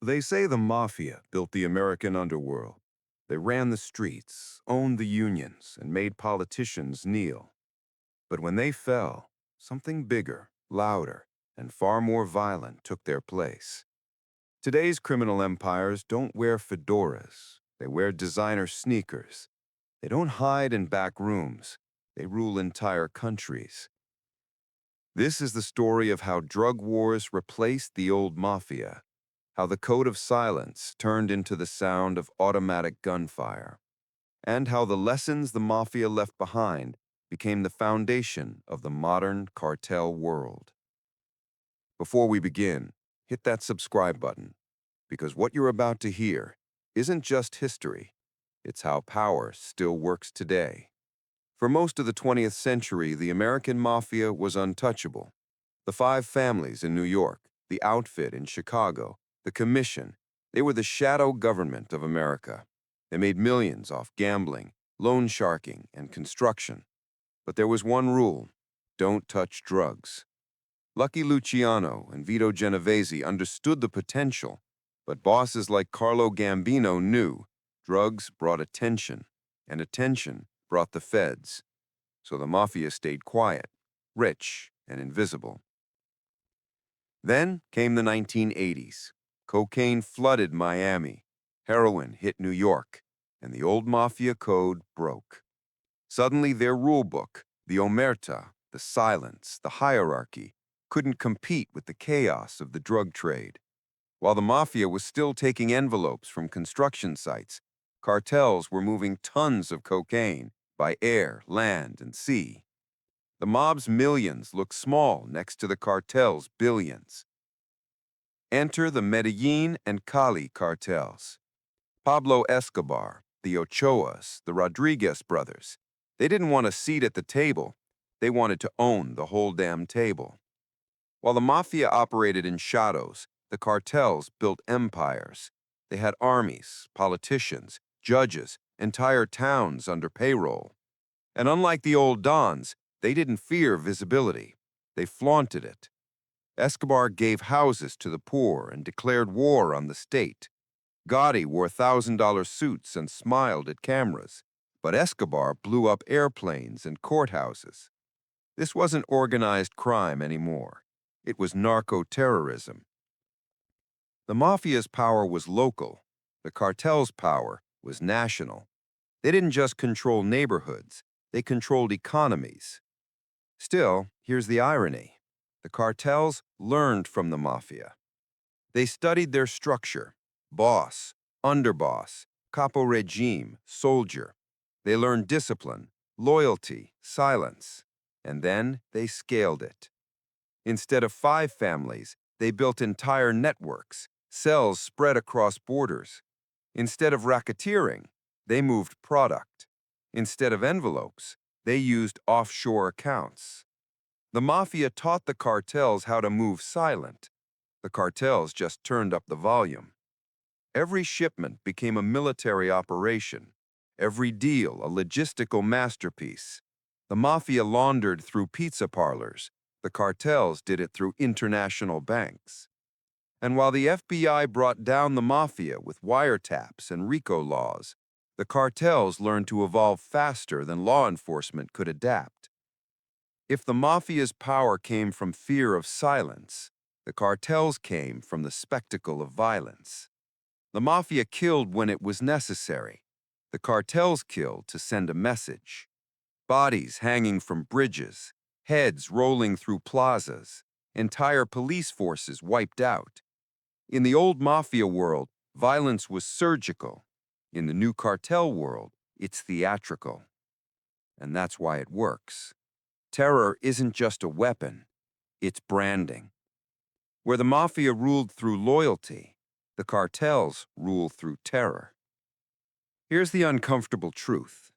They say the Mafia built the American underworld. They ran the streets, owned the unions, and made politicians kneel. But when they fell, something bigger, louder, and far more violent took their place. Today's criminal empires don't wear fedoras. They wear designer sneakers. They don't hide in back rooms. They rule entire countries. This is the story of how drug wars replaced the old mafia, how the code of silence turned into the sound of automatic gunfire, and how the lessons the mafia left behind became the foundation of the modern cartel world. Before we begin, hit that subscribe button, because what you're about to hear isn't just history, it's how power still works today. For most of the 20th century, the American Mafia was untouchable. The five families in New York, the outfit in Chicago, the commission, they were the shadow government of America. They made millions off gambling, loan sharking, and construction. But there was one rule: don't touch drugs. Lucky Luciano and Vito Genovese understood the potential, but bosses like Carlo Gambino knew drugs brought attention, and attention brought the feds. So the mafia stayed quiet, rich, and invisible. Then came the 1980s. Cocaine flooded Miami, heroin hit New York, and the old mafia code broke. Suddenly their rulebook, the omerta, the silence, the hierarchy, couldn't compete with the chaos of the drug trade. While the mafia was still taking envelopes from construction sites, cartels were moving tons of cocaine by air, land, and sea. The mob's millions looked small next to the cartel's billions. Enter the Medellin and Cali cartels. Pablo Escobar, the Ochoas, the Rodriguez brothers. They didn't want a seat at the table. They wanted to own the whole damn table. While the mafia operated in shadows, the cartels built empires. They had armies, politicians, judges, entire towns under payroll. And unlike the old dons, they didn't fear visibility. They flaunted it. Escobar gave houses to the poor and declared war on the state. Gotti wore $1,000 suits and smiled at cameras, but Escobar blew up airplanes and courthouses. This wasn't organized crime anymore. It was narco-terrorism. The mafia's power was local. The cartel's power was national. They didn't just control neighborhoods. They controlled economies. Still, here's the irony. The cartels learned from the mafia. They studied their structure: boss, underboss, capo regime, soldier. They learned discipline, loyalty, silence, and then they scaled it. Instead of five families, they built entire networks, cells spread across borders. Instead of racketeering, they moved product. Instead of envelopes, they used offshore accounts. The mafia taught the cartels how to move silent. The cartels just turned up the volume. Every shipment became a military operation. Every deal a logistical masterpiece. The mafia laundered through pizza parlors. The cartels did it through international banks. And while the FBI brought down the mafia with wiretaps and RICO laws, the cartels learned to evolve faster than law enforcement could adapt. If the mafia's power came from fear of silence, the cartels came from the spectacle of violence. The mafia killed when it was necessary. The cartels killed to send a message. Bodies hanging from bridges, heads rolling through plazas, entire police forces wiped out. In the old mafia world, violence was surgical. In the new cartel world, it's theatrical. And that's why it works. Terror isn't just a weapon, it's branding. Where the mafia ruled through loyalty, the cartels rule through terror. Here's the uncomfortable truth.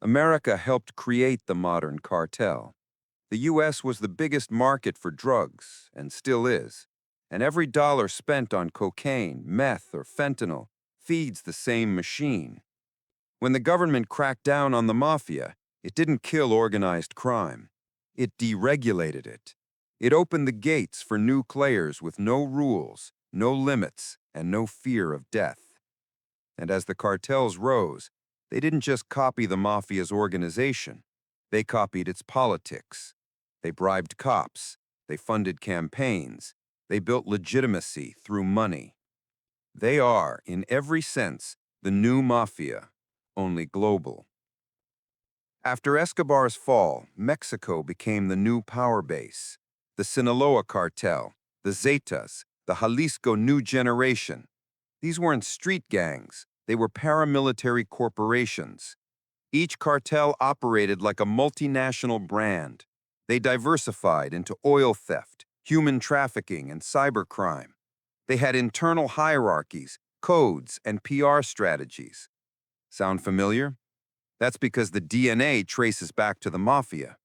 America helped create the modern cartel. The U.S. was the biggest market for drugs, and still is. And every dollar spent on cocaine, meth, or fentanyl feeds the same machine. When the government cracked down on the mafia, it didn't kill organized crime. It deregulated it. It opened the gates for new players with no rules, no limits, and no fear of death. And as the cartels rose, they didn't just copy the mafia's organization, they copied its politics. They bribed cops, they funded campaigns, they built legitimacy through money. They are, in every sense, the new mafia, only global. After Escobar's fall, Mexico became the new power base. The Sinaloa cartel, the Zetas, the Jalisco New Generation. These weren't street gangs, they were paramilitary corporations. Each cartel operated like a multinational brand. They diversified into oil theft, human trafficking, and cybercrime. They had internal hierarchies, codes, and PR strategies. Sound familiar? That's because the DNA traces back to the mafia.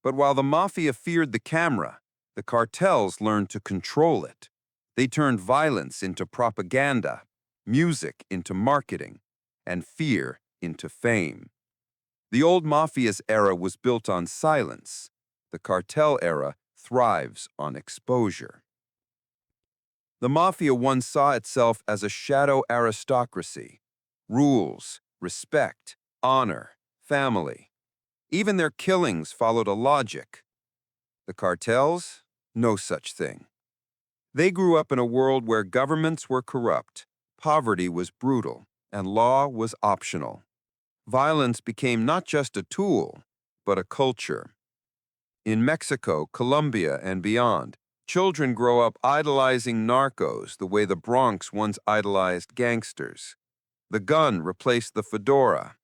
But while the mafia feared the camera, the cartels learned to control it. They turned violence into propaganda, music into marketing, and fear into fame. The old mafia's era was built on silence. The cartel era thrives on exposure. The mafia once saw itself as a shadow aristocracy. Rules, respect, honor, family. Even their killings followed a logic. The cartels? No such thing. They grew up in a world where governments were corrupt, poverty was brutal, and law was optional. Violence became not just a tool, but a culture. In Mexico, Colombia, and beyond, children grow up idolizing narcos the way the Bronx once idolized gangsters. The gun replaced the fedora,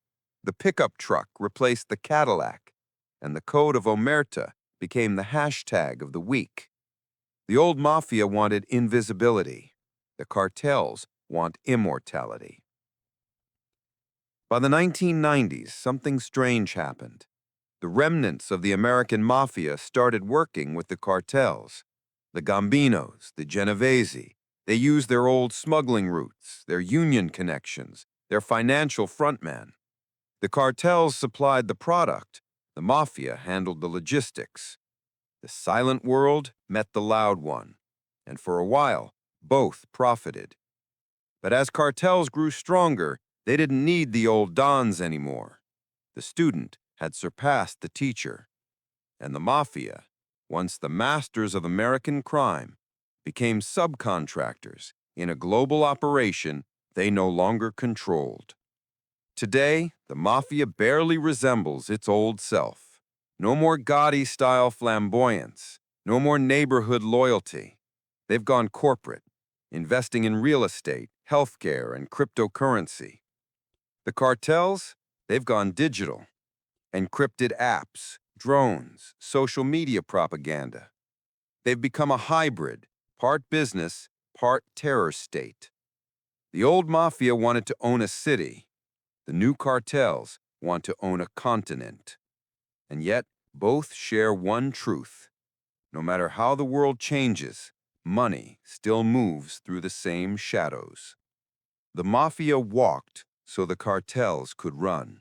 the pickup truck replaced the Cadillac, and the code of omerta became the hashtag of the week. The old mafia wanted invisibility. The cartels want immortality. By the 1990s, something strange happened. The remnants of the American Mafia started working with the cartels. The Gambinos, the Genovese, they used their old smuggling routes, their union connections, their financial frontmen. The cartels supplied the product. The Mafia handled the logistics. The silent world met the loud one. And for a while, both profited. But as cartels grew stronger, they didn't need the old dons anymore. The student had surpassed the teacher. And the Mafia, once the masters of American crime, became subcontractors in a global operation they no longer controlled. Today, the Mafia barely resembles its old self. No more Gotti-style flamboyance, no more neighborhood loyalty. They've gone corporate, investing in real estate, healthcare, and cryptocurrency. The cartels, they've gone digital. Encrypted apps, drones, social media propaganda. They've become a hybrid, part business, part terror state. The old mafia wanted to own a city. The new cartels want to own a continent. And yet, both share one truth. No matter how the world changes, money still moves through the same shadows. The mafia walked so the cartels could run.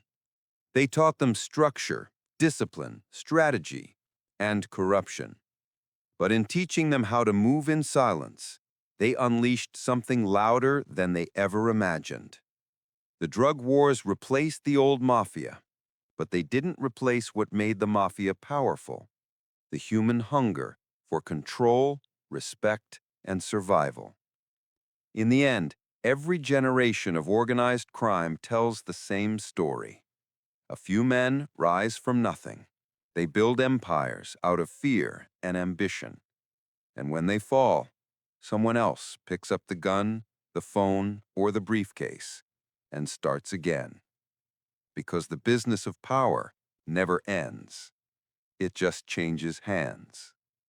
They taught them structure, discipline, strategy, and corruption. But in teaching them how to move in silence, they unleashed something louder than they ever imagined. The drug wars replaced the old mafia, but they didn't replace what made the mafia powerful: the human hunger for control, respect, and survival. In the end, every generation of organized crime tells the same story. A few men rise from nothing. They build empires out of fear and ambition. And when they fall, someone else picks up the gun, the phone, or the briefcase and starts again. Because the business of power never ends. It just changes hands.